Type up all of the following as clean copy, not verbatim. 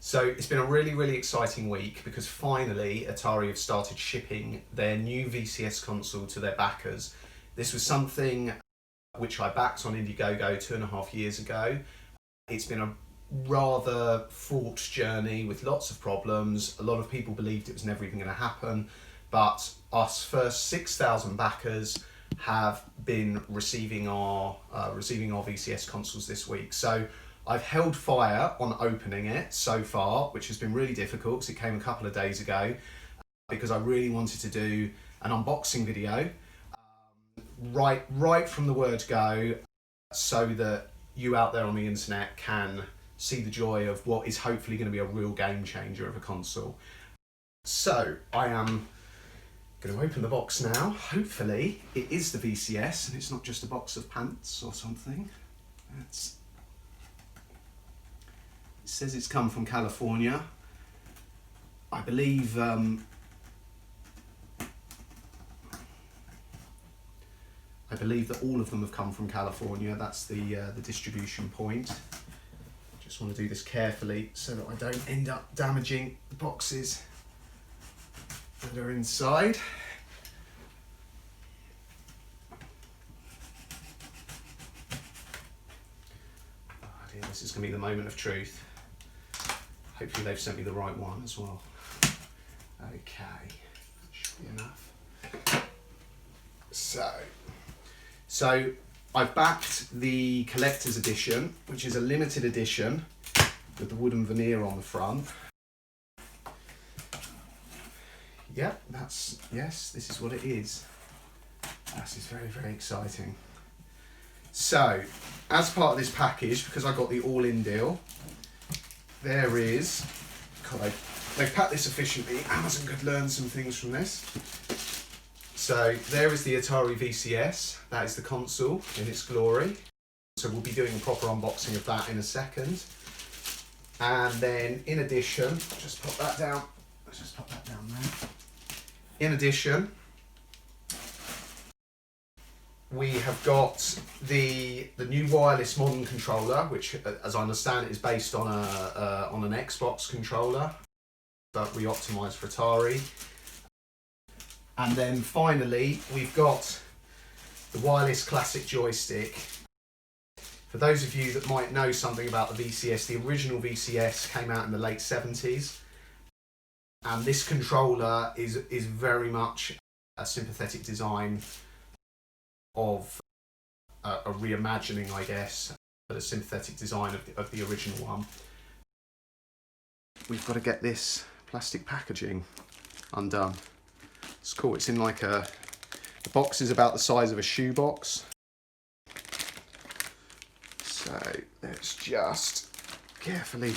So it's been a really exciting week because finally Atari have started shipping their new VCS console to their backers. This was something which I backed on Indiegogo 2.5 years ago. It's been a rather fraught journey with lots of problems. A lot of people believed it was never even going to happen, but us first 6,000 backers have been receiving our VCS consoles this week. So I've held fire on opening it so far, which has been really difficult because it came a couple of days ago, because I really wanted to do an unboxing video right from the word go, so that you out there on the internet can see the joy of what is hopefully going to be a real game changer of a console. So I am going to open the box now. Hopefully it is the VCS and it's not just a box of pants or something. It says it's come from California. I believe that all of them have come from California. That's the distribution point. Just want to do this carefully so that I don't end up damaging the boxes that are inside. Oh dear, this is going to be the moment of truth. Hopefully they've sent me the right one as well. Okay, should be enough. So I've backed the Collector's Edition, which is a limited edition with the wooden veneer on the front. Yep, yes, this is what it is. This is very exciting. So, as part of this package, because I got the all-in deal, there is, they've packed this efficiently. Amazon could learn some things from this. So there is the Atari VCS, that is the console in its glory. So we'll be doing a proper unboxing of that in a second. And then in addition, just pop that down, let's just pop that down there. In addition, we have got the new wireless modern controller, which as I understand it is based on an Xbox controller, but we optimised for Atari. And then finally, we've got the wireless classic joystick. For those of you that might know something about the VCS, the original VCS came out in the late 70s. And this controller is very much a sympathetic design of a reimagining, I guess, but a sympathetic design of the original one. We've got to get this plastic packaging undone. It's cool, it's in like the box is about the size of a shoebox. So let's just carefully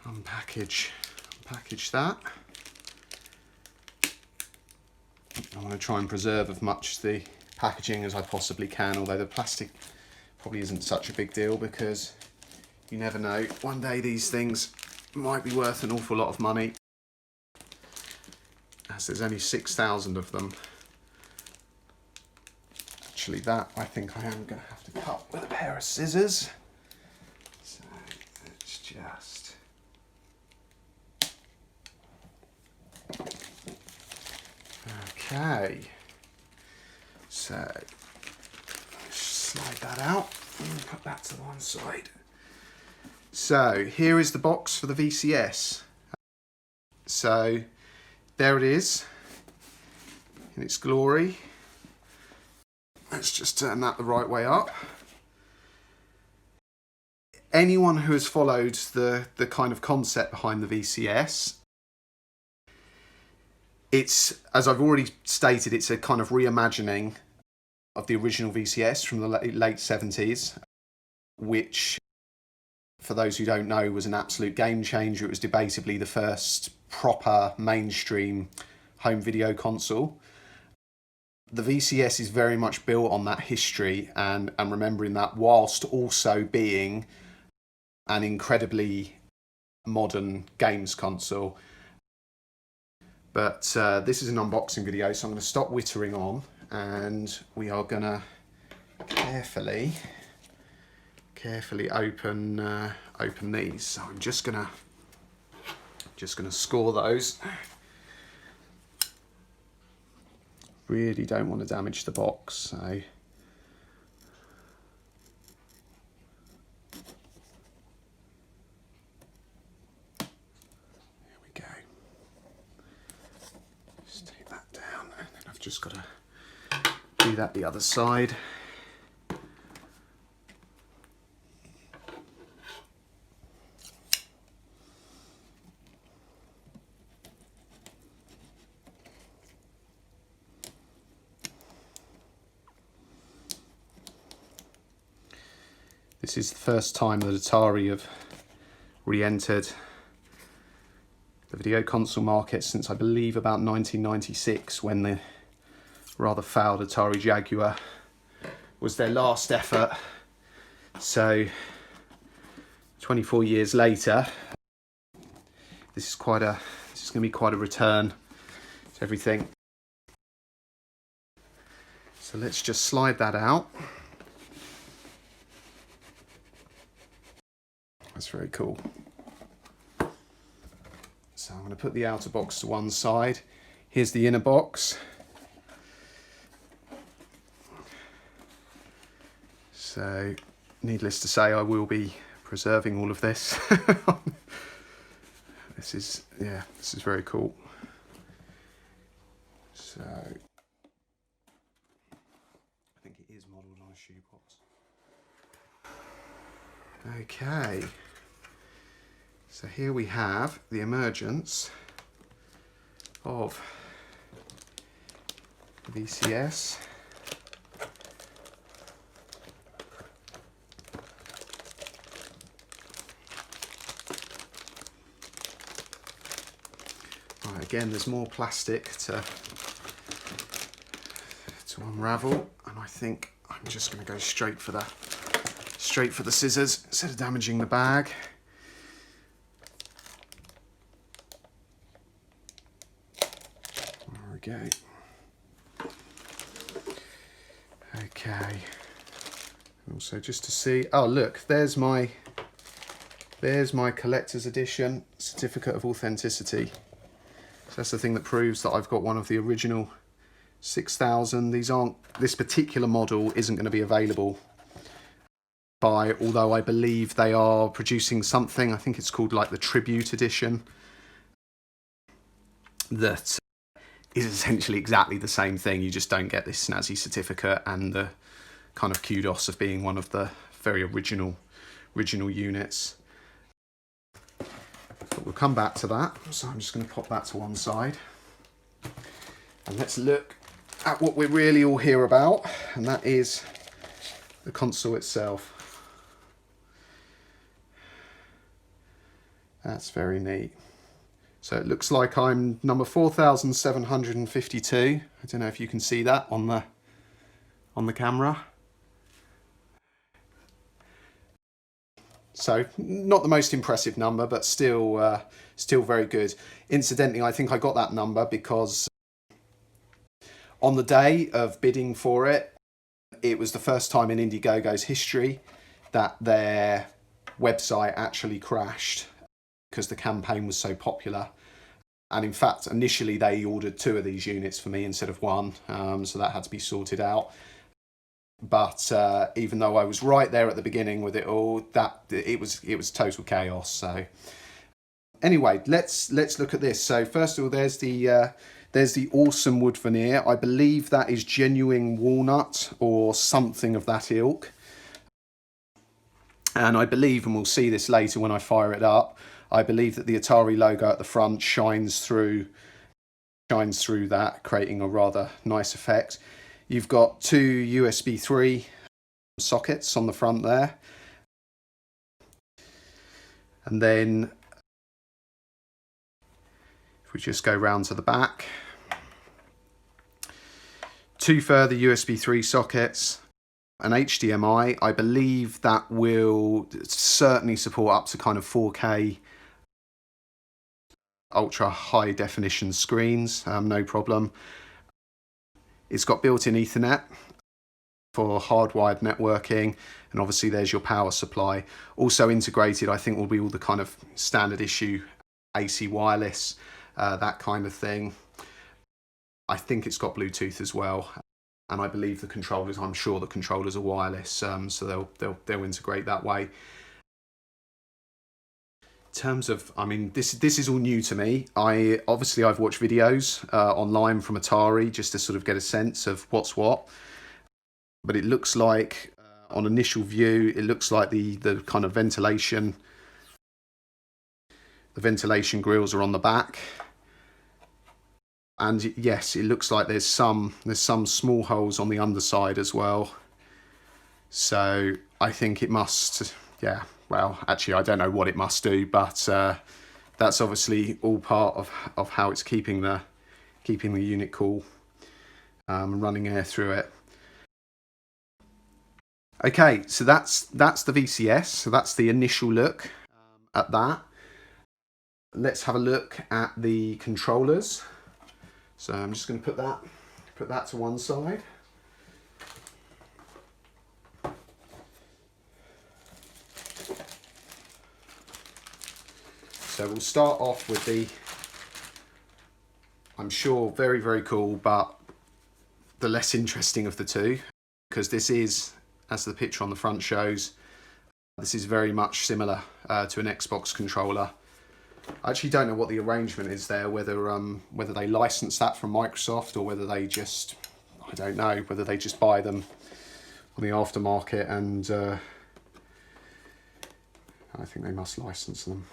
unpackage that. I want to try and preserve as much of the packaging as I possibly can, although the plastic probably isn't such a big deal because you never know, one day these things might be worth an awful lot of money. As there's only 6,000 of them. Actually that I think I am going to have to cut with a pair of scissors. So let's just... Okay. So slide that out and put that to one side. So here is the box for the VCS. So there it is in its glory. Let's just turn that the right way up. Anyone who has followed the kind of concept behind the VCS, it's, as I've already stated, it's a kind of reimagining of the original VCS from the late 70s, which, for those who don't know, was an absolute game changer. It was debatably the first proper mainstream home video console. The VCS is very much built on that history and remembering that, whilst also being an incredibly modern games console. But this is an unboxing video, so I'm going to stop whittering on and we are going to carefully open open these. So I'm just gonna score those. Really don't want to damage the box, so there we go. Just take that down, and then I've just got to do that the other side. This is the first time that Atari have re-entered the video console market since I believe about 1996, when the rather failed Atari Jaguar was their last effort. So 24 years later, this is going to be quite a return to everything. So let's just slide that out. That's very cool. So I'm going to put the outer box to one side. Here's the inner box. So, needless to say, I will be preserving all of this. This is very cool. So, I think it is modelled on a shoebox. Okay. So here we have the emergence of the VCS. Right, again, there's more plastic to unravel, and I think I'm just going to go straight for the scissors instead of damaging the bag. There we go. Okay. Also, just to see, oh look, there's my collector's edition certificate of authenticity. So that's the thing that proves that I've got one of the original 6000. This particular model isn't going to be available although I believe they are producing something, I think it's called like the Tribute Edition, that is essentially exactly the same thing. You just don't get this snazzy certificate and the kind of kudos of being one of the very original units. But we'll come back to that. So I'm just going to pop that to one side. And let's look at what we're really all here about, and that is the console itself. That's very neat. So it looks like I'm number 4752. I don't know if you can see that on the camera. So not the most impressive number, but still very good. Incidentally, I think I got that number because on the day of bidding for it, it was the first time in Indiegogo's history that their website actually crashed because the campaign was so popular. And in fact, initially they ordered 2 of these units for me instead of 1, so that had to be sorted out. But even though I was right there at the beginning with it all, it was total chaos. So anyway, let's look at this. So first of all, there's the awesome wood veneer. I believe that is genuine walnut or something of that ilk. And I believe, and we'll see this later when I fire it up, I believe that the Atari logo at the front shines through that, creating a rather nice effect. You've got 2 USB 3 sockets on the front there. And then if we just go round to the back, 2 further USB 3 sockets, an HDMI. I believe that will certainly support up to kind of 4K ultra high definition screens, no problem. It's got built-in Ethernet, for hardwired networking, and obviously there's your power supply. Also integrated, I think, will be all the kind of standard issue AC wireless, that kind of thing. I think it's got Bluetooth as well, and I believe the controllers, I'm sure the controllers are wireless, so they'll integrate that way. In terms of, I mean, this is all new to me. I've watched videos online from Atari just to sort of get a sense of what's what. But it looks like, on initial view, it looks like the kind of ventilation grills are on the back. And yes, it looks like there's some small holes on the underside as well. So I think it must, yeah. Well, actually, I don't know what it must do, but that's obviously all part of how it's keeping the unit cool, running air through it. Okay, so that's the VCS. So that's the initial look at that. Let's have a look at the controllers. So I'm just going to put that to one side. So we'll start off with the, I'm sure, very, very cool, but the less interesting of the two, because this is, as the picture on the front shows, this is very much similar to an Xbox controller. I actually don't know what the arrangement is there, whether they license that from Microsoft or whether they just, I don't know, whether they just buy them on the aftermarket, and I think they must license them.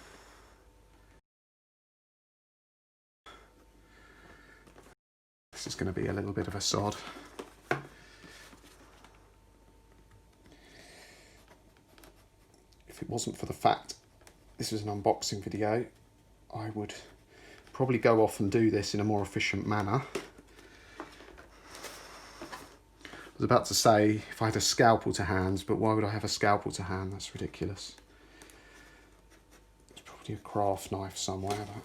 This is going to be a little bit of a sod. If it wasn't for the fact this was an unboxing video, I would probably go off and do this in a more efficient manner. I was about to say if I had a scalpel to hand, but why would I have a scalpel to hand? That's ridiculous. There's probably a craft knife somewhere. But...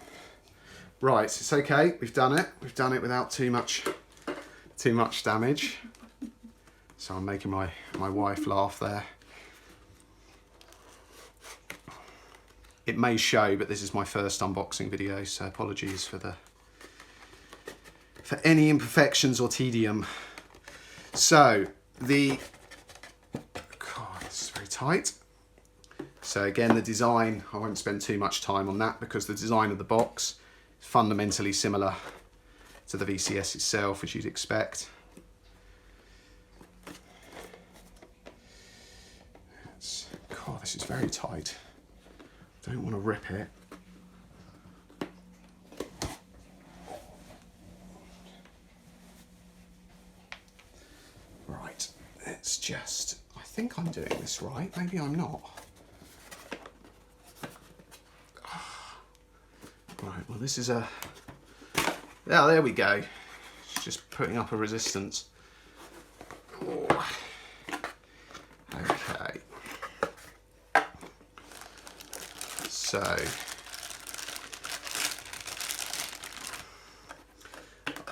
Right, it's okay. We've done it. We've done it without too much damage. So I'm making my wife laugh there. It may show, but this is my first unboxing video, so apologies for any imperfections or tedium. So God, this is very tight. So again, the design, I won't spend too much time on that because the design of the box is fundamentally similar to the VCS itself, as you'd expect. God, this is very tight. Don't want to rip it. Right, let's just, I think I'm doing this right, maybe I'm not. Right, well this is a, yeah, there we go. It's just putting up a resistance. Oh. Okay. So, I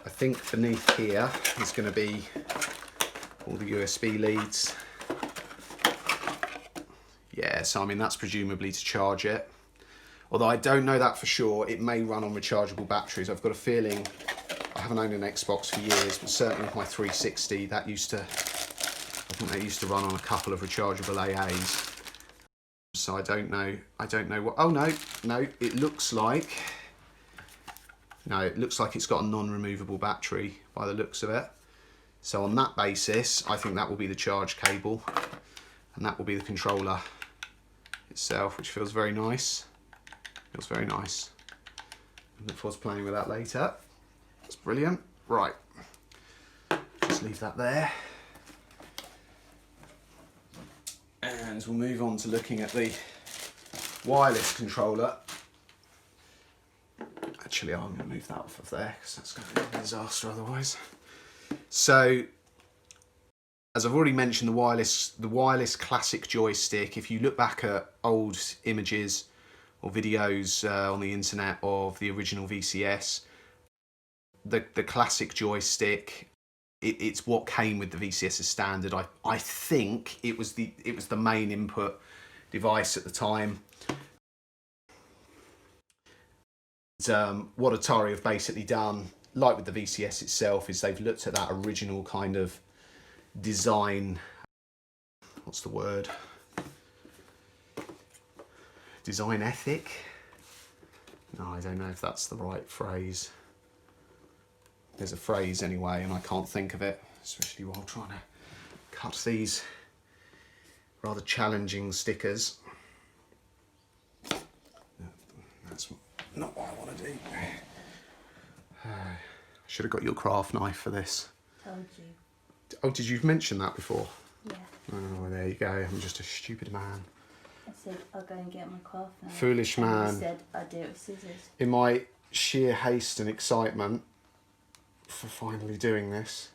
think beneath here is going to be all the USB leads. Yeah, so I mean that's presumably to charge it. Although I don't know that for sure. It may run on rechargeable batteries. I've got a feeling, I haven't owned an Xbox for years, but certainly with my 360, that used to, I think they used to run on a couple of rechargeable AAs. So I don't know what, oh no, it looks like it's got a non-removable battery by the looks of it. So on that basis, I think that will be the charge cable, and that will be the controller itself, which feels very nice. Feels very nice. I look forward to playing with that later. That's brilliant. Right, just leave that there. And we'll move on to looking at the wireless controller. Actually, I'm going to move that off of there because that's going to be a disaster otherwise. So, as I've already mentioned, the wireless classic joystick, if you look back at old images or videos on the internet of the original VCS, the classic joystick it's what came with the VCS as standard. I think it was the main input device at the time. What Atari have basically done, like with the VCS itself, is they've looked at that original kind of design, what's the word? Design ethic? No, I don't know if that's the right phrase. There's a phrase anyway, and I can't think of it, especially while trying to cut these rather challenging stickers. That's not what I want to do. I should have got your craft knife for this. Told you. Oh, did you mention that before? Yeah. Oh, there you go. I'm just a stupid man. I said, I'll go and get my craft knife. Foolish man. You said, I'll do it with scissors. In my sheer haste and excitement for finally doing this,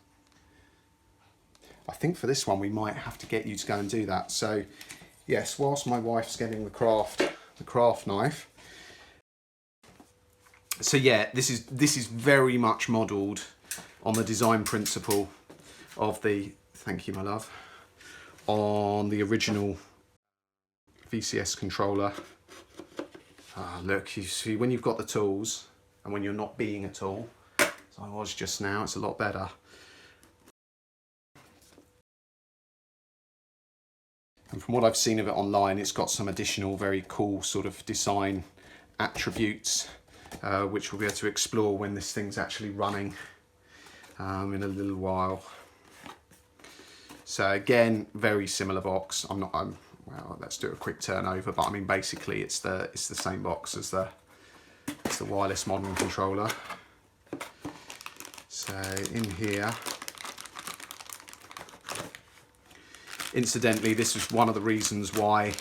I think for this one we might have to get you to go and do that. So yes, whilst my wife's getting the craft knife. So yeah, this is very much modelled on the design principle of the, thank you my love, on the original VCS controller. Look, you see, when you've got the tools and when you're not being a tool, as I was just now, it's a lot better. And from what I've seen of it online, it's got some additional very cool sort of design attributes, which we'll be able to explore when this thing's actually running in a little while. So again, very similar box. Well, let's do a quick turnover, but I mean basically it's the same box as the wireless modern controller. So in here, incidentally, this was one of the reasons why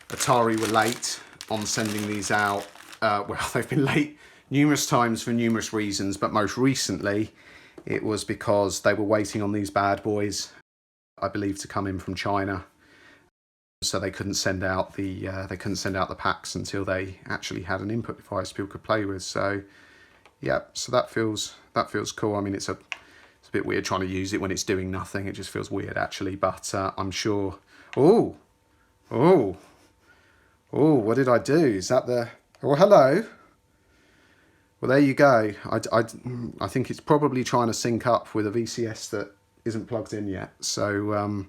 Atari were late on sending these out. Well, they've been late numerous times for numerous reasons, but most recently it was because they were waiting on these bad boys, I believe, to come in from China. So they couldn't send out the packs until they actually had an input device people could play with. So yeah, so that feels cool. I mean, it's a bit weird trying to use it when it's doing nothing. It just feels weird actually, but I'm sure. Oh, what did I do? Is that the? Oh, hello. Well, there you go. I think it's probably trying to sync up with a VCS that isn't plugged in yet. So.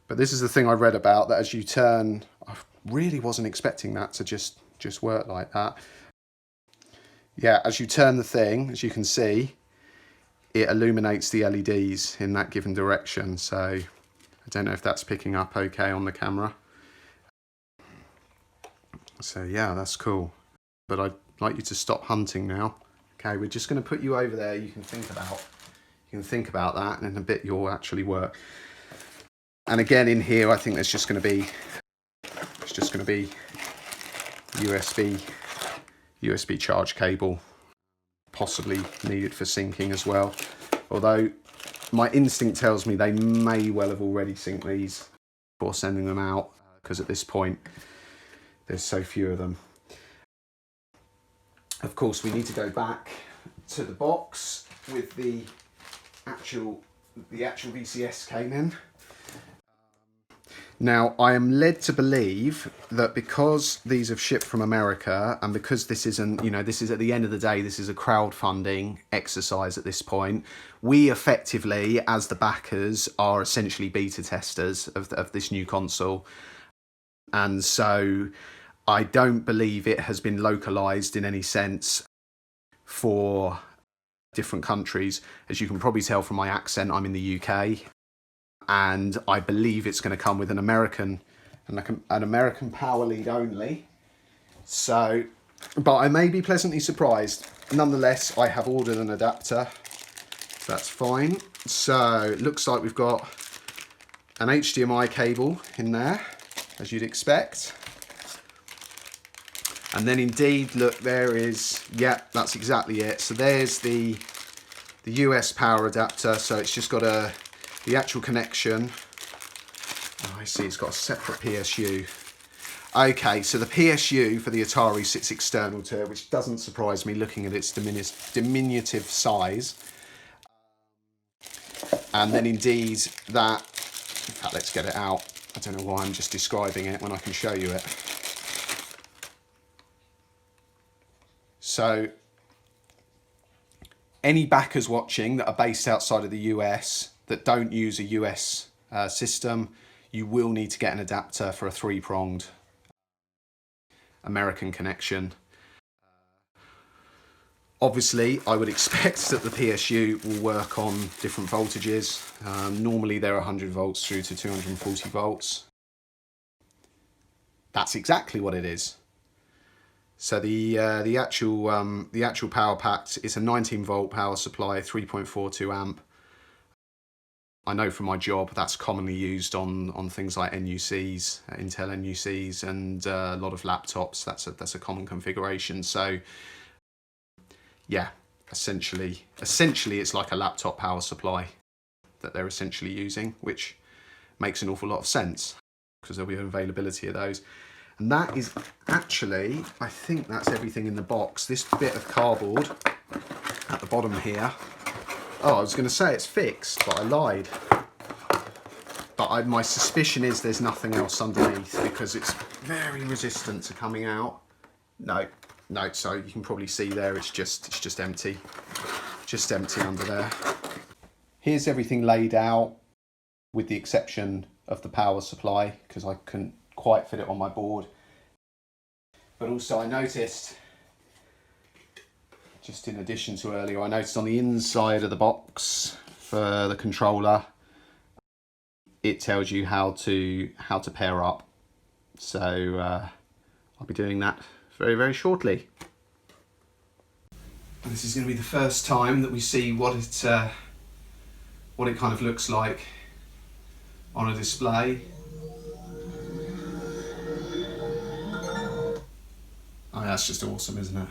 But this is the thing I read about, that as you turn, I really wasn't expecting that to just work like that. Yeah, as you turn the thing, as you can see, it illuminates the LEDs in that given direction. So I don't know if that's picking up okay on the camera. So yeah, that's cool. But I'd like you to stop hunting now. Okay, we're just going to put you over there. You can think about that, and in a bit you'll actually work. And again, in here, I think there's just going to be USB charge cable, possibly needed for syncing as well. Although my instinct tells me they may well have already synced these before sending them out, because at this point there's so few of them. Of course, we need to go back to the box with the actual VCS came in. Now, I am led to believe that because these have shipped from America, and because this isn't, this is, at the end of the day, this is a crowdfunding exercise at this point, we effectively, as the backers, are essentially beta testers of this new console. And so I don't believe it has been localized in any sense for different countries. As you can probably tell from my accent, I'm in the UK. And I believe it's going to come with an American power lead only. So, but I may be pleasantly surprised. Nonetheless, I have ordered an adapter. That's fine. So it looks like we've got an HDMI cable in there, as you'd expect. And then indeed, look, there is, yeah, that's exactly it. So there's the US power adapter. So it's just got the actual connection. Oh, I see, it's got a separate PSU. Okay, so the PSU for the Atari sits external to it, which doesn't surprise me looking at its diminutive size. And then indeed that, in fact, let's get it out. I don't know why I'm just describing it when I can show you it. So any backers watching that are based outside of the US that don't use a US system, you will need to get an adapter for a 3-pronged American connection. Obviously, I would expect that the PSU will work on different voltages. Normally they're 100 volts through to 240 volts. That's exactly what it is. So the actual power pack is a 19 volt power supply, 3.42 amp. I know from my job that's commonly used on things like NUCs, Intel NUCs, and a lot of laptops. That's a common configuration. So yeah, essentially it's like a laptop power supply that they're essentially using, which makes an awful lot of sense because there'll be an availability of those. And that is actually, I think that's everything in the box. This bit of cardboard at the bottom here. Oh, I was going to say it's fixed, but I lied. But my suspicion is there's nothing else underneath because it's very resistant to coming out. No, so you can probably see there it's just empty. Just empty under there. Here's everything laid out with the exception of the power supply because I couldn't quite fit it on my board. But also I noticed, just in addition to earlier, I noticed on the inside of the box for the controller, it tells you how to pair up. So I'll be doing that very, very shortly. And this is going to be the first time that we see what it kind of looks like on a display. Oh, that's just awesome, isn't it?